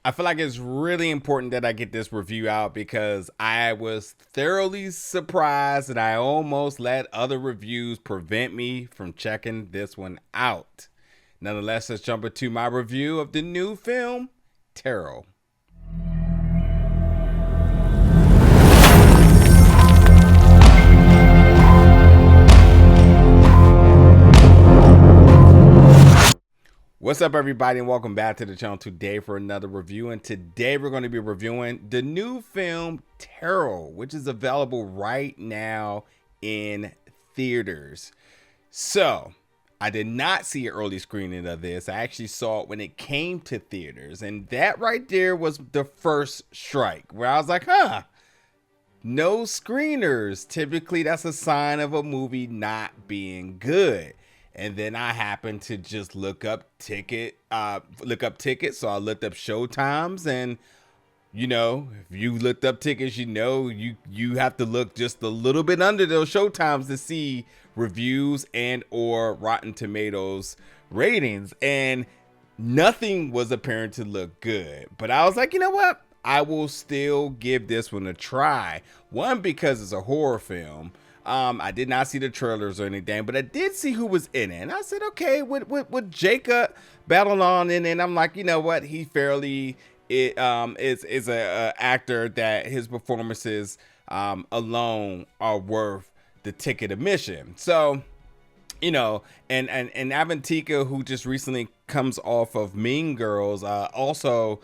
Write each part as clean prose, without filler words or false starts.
I feel like it's really important that I get this review out because I was thoroughly surprised and I almost let other reviews prevent me from checking this one out. Nonetheless, let's jump into my review of the new film, Terror. What's up, everybody, and welcome back to the channel today for another review. And today we're going to be reviewing the new film Terror, which is available right now in theaters. So I did not see an early screening of this. I actually saw it when it came to theaters, and that right there was the first strike where I was like, no screeners. Typically that's a sign of a movie not being good. And then I happened to just look up tickets. So I looked up showtimes, and if you looked up tickets, you have to look just a little bit under those showtimes to see reviews and or Rotten Tomatoes ratings, and nothing was apparent to look good. But I was like, you know what? I will still give this one a try. One, because it's a horror film. I did not see the trailers or anything, but I did see who was in it. And I said, okay, with Jacob Batalon in it, I'm like, you know what? He fairly is a actor that his performances alone are worth the ticket admission. So, and Avantika, who just recently comes off of Mean Girls, also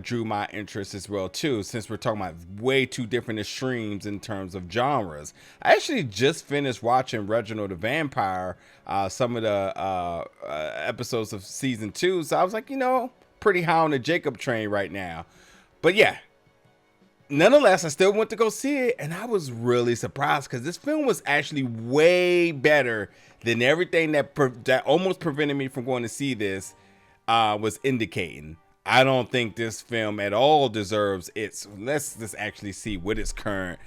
drew my interest as well too, since we're talking about way two different extremes in terms of genres. I actually just finished watching Reginald the Vampire, some of the episodes of season 2, so I was like, pretty high on the Jacob train right now. But yeah, nonetheless, I still went to go see it, and I was really surprised because this film was actually way better than everything that almost prevented me from going to see this was indicating. I don't think this film at all deserves its. Let's just actually see what its current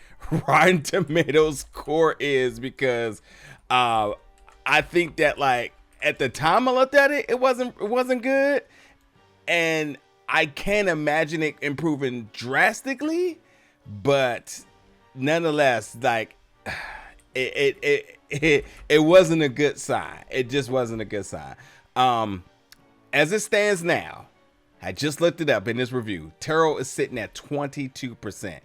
Rotten Tomatoes score is, because I think that, like, at the time I looked at it, it wasn't good, and I can't imagine it improving drastically, but nonetheless, like, it wasn't a good sign. It just wasn't a good sign. As it stands now, I just looked it up in this review. Terror is sitting at 22%.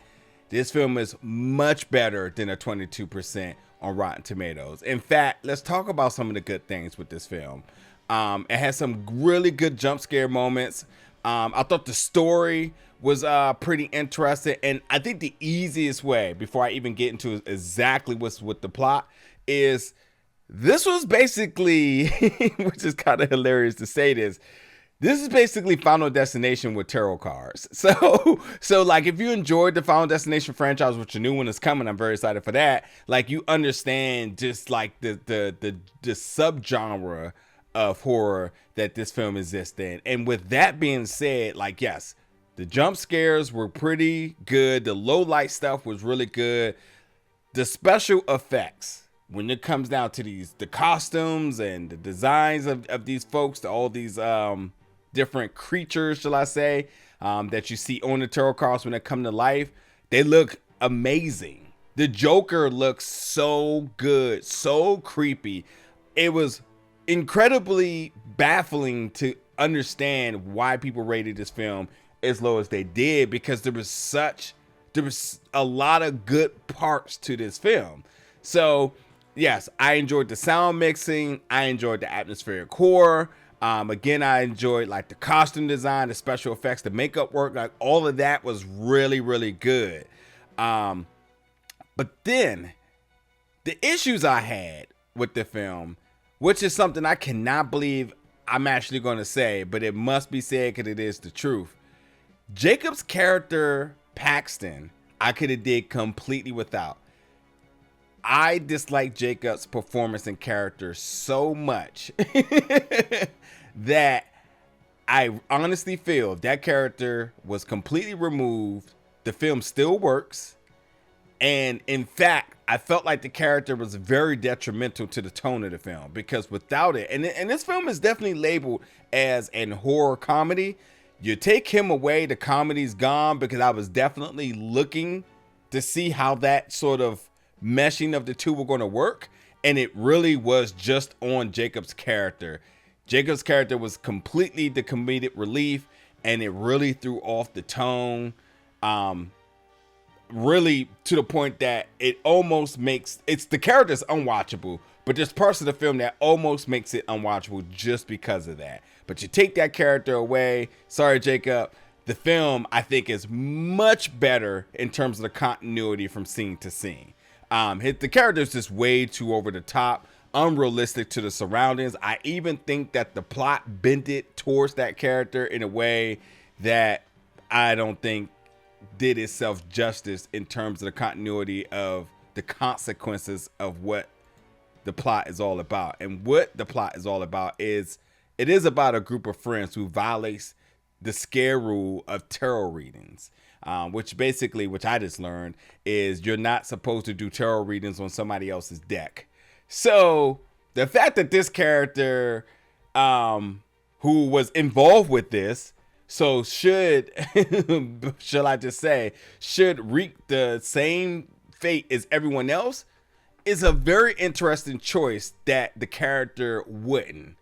This film is much better than a 22% on Rotten Tomatoes. In fact, let's talk about some of the good things with this film. It has some really good jump scare moments. I thought the story was pretty interesting, and I think the easiest way, before I even get into exactly what's with the plot, is this was basically, which is kind of hilarious to say this is basically Final Destination with tarot cards. So like, if you enjoyed the Final Destination franchise, which a new one is coming, I'm very excited for that. Like, you understand just like the subgenre of horror that this film exists in. And with that being said, like, yes, the jump scares were pretty good. The low light stuff was really good. The special effects, when it comes down to the costumes and the designs of these folks, all these different creatures, shall I say, that you see on the tarot cards when they come to life, they look amazing. The Joker looks so good, so creepy. It was incredibly baffling to understand why people rated this film as low as they did, because there was a lot of good parts to this film. So yes, I enjoyed the sound mixing, I enjoyed the atmospheric horror. Again, I enjoyed, like, the costume design, the special effects, the makeup work, like, all of that was really, really good. But then the issues I had with the film, which is something I cannot believe I'm actually going to say, but it must be said because it is the truth. Jacob's character, Paxton, I could have did completely without. I dislike Jacob's performance and character so much that I honestly feel if that character was completely removed, the film still works. And in fact, I felt like the character was very detrimental to the tone of the film, because without it, and this film is definitely labeled as an horror comedy, You take him away, the comedy's gone, because I was definitely looking to see how that sort of meshing of the two were going to work. And it really was just on Jacob's character. Jacob's character was completely the comedic relief, and it really threw off the tone. Really to the point that it almost makes the character's unwatchable, but there's parts of the film that almost makes it unwatchable just because of that. But you take that character away, sorry Jacob, the film I think is much better in terms of the continuity from scene to scene. The character's just way too over the top, unrealistic to the surroundings. I even think that the plot bent it towards that character in a way that I don't think did itself justice in terms of the continuity of the consequences of what the plot is all about. And what the plot is all about is, it is about a group of friends who violates the scare rule of tarot readings, which I just learned is you're not supposed to do tarot readings on somebody else's deck. So the fact that this character, who was involved with this, so should reap the same fate as everyone else, is a very interesting choice that the character wouldn't.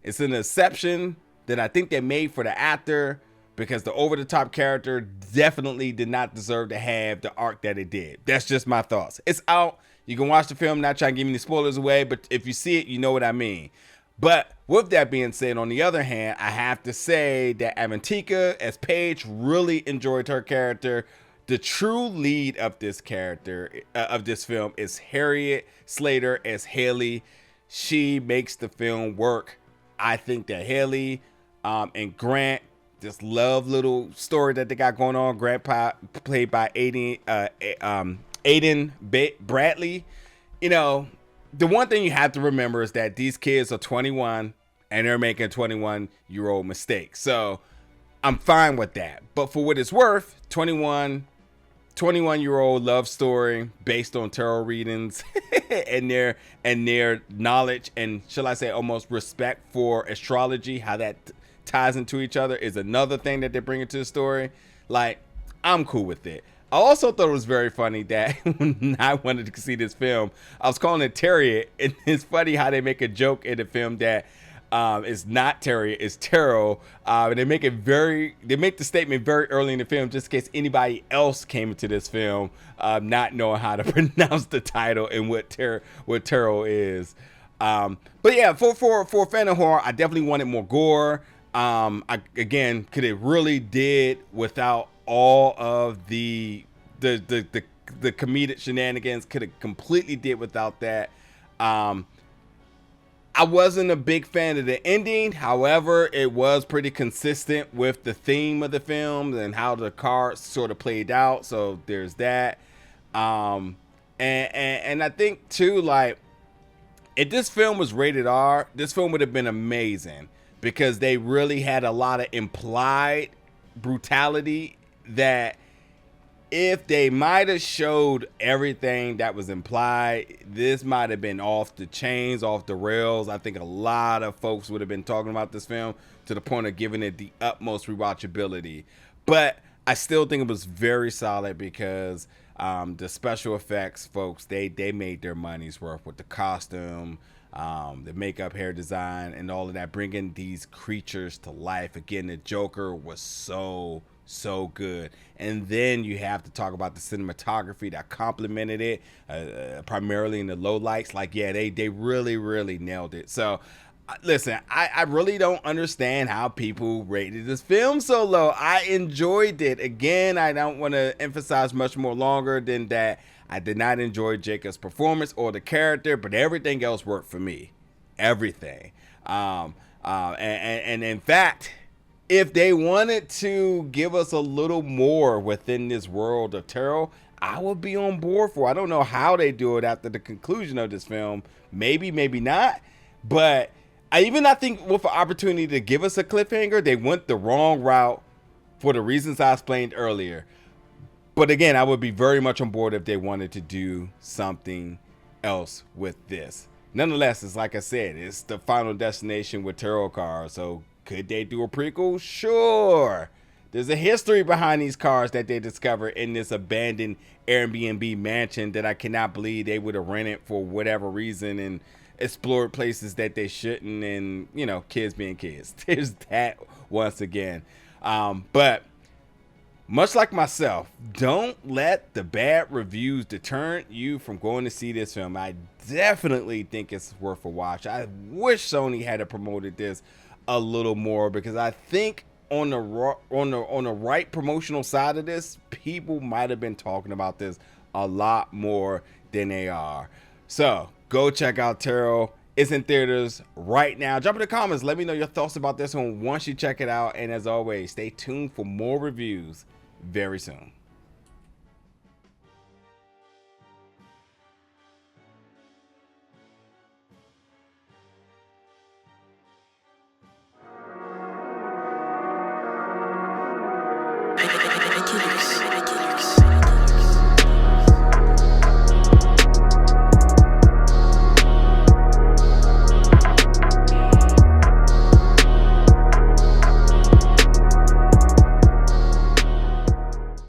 It's an exception that I think they made for the actor, because the over-the-top character definitely did not deserve to have the arc that it did. That's just my thoughts. It's out. You can watch the film, not trying to give any spoilers away, but if you see it, you know what I mean. But with that being said, on the other hand, I have to say that Avantika as Paige, really enjoyed her character. The true lead of this character, of this film, is Harriet Slater as Haley. She makes the film work. I think that Haley and Grant, this love little story that they got going on, Grant played by Adain Bradley, the one thing you have to remember is that these kids are 21 and they're making 21-year-old mistakes. So I'm fine with that. But for what it's worth, 21-year-old love story based on tarot readings and their knowledge and, shall I say, almost respect for astrology, how that ties into each other, is another thing that they're bringing to the story. Like, I'm cool with it. I also thought it was very funny that when I wanted to see this film, I was calling it Terrier, and it's funny how they make a joke in the film that it's not Terrier, it's tarot. And they make the statement very early in the film, just in case anybody else came into this film not knowing how to pronounce the title and what tarot is. But yeah, for a fan of horror, I definitely wanted more gore. Could it really did without all of the comedic shenanigans. Could have completely did without that. I wasn't a big fan of the ending. However, it was pretty consistent with the theme of the film and how the cards sort of played out. So there's that. And I think too, like, if this film was rated R, this film would have been amazing, because they really had a lot of implied brutality that, if they might have showed everything that was implied, this might have been off the chains, off the rails. I think a lot of folks would have been talking about this film to the point of giving it the utmost rewatchability. But I still think it was very solid, because the special effects folks, they made their money's worth with the costume, the makeup, hair design, and all of that, bringing these creatures to life. Again, the Joker was so good. And then you have to talk about the cinematography that complemented it, primarily in the low lights. Like, yeah, they really nailed it. So listen, I really don't understand how people rated this film so low. I enjoyed it. Again, I don't want to emphasize much more longer than that. I did not enjoy Jacob's performance or the character, but everything else worked for me. Everything. And in fact, if they wanted to give us a little more within this world of tarot, I would be on board for it. I don't know how they do it after the conclusion of this film. Maybe not. But I think with an opportunity to give us a cliffhanger, they went the wrong route for the reasons I explained earlier. But again, I would be very much on board if they wanted to do something else with this. Nonetheless, it's like I said, it's the final destination with tarot cards. So Could they do a prequel? Sure. There's a history behind these cars that they discovered in this abandoned Airbnb mansion that I cannot believe they would have rented for whatever reason and explored places that they shouldn't, and you know, kids being kids. There's that once again. But much like myself, don't let the bad reviews deter you from going to see this film. I definitely think it's worth a watch. I wish Sony had promoted this a little more, because I think on the right promotional side of this, people might have been talking about this a lot more than they are. So go check out Terrell. It's in theaters right now. Drop in the comments. Let me know your thoughts about this one once you check it out. And as always, stay tuned for more reviews very soon. Ridiculous.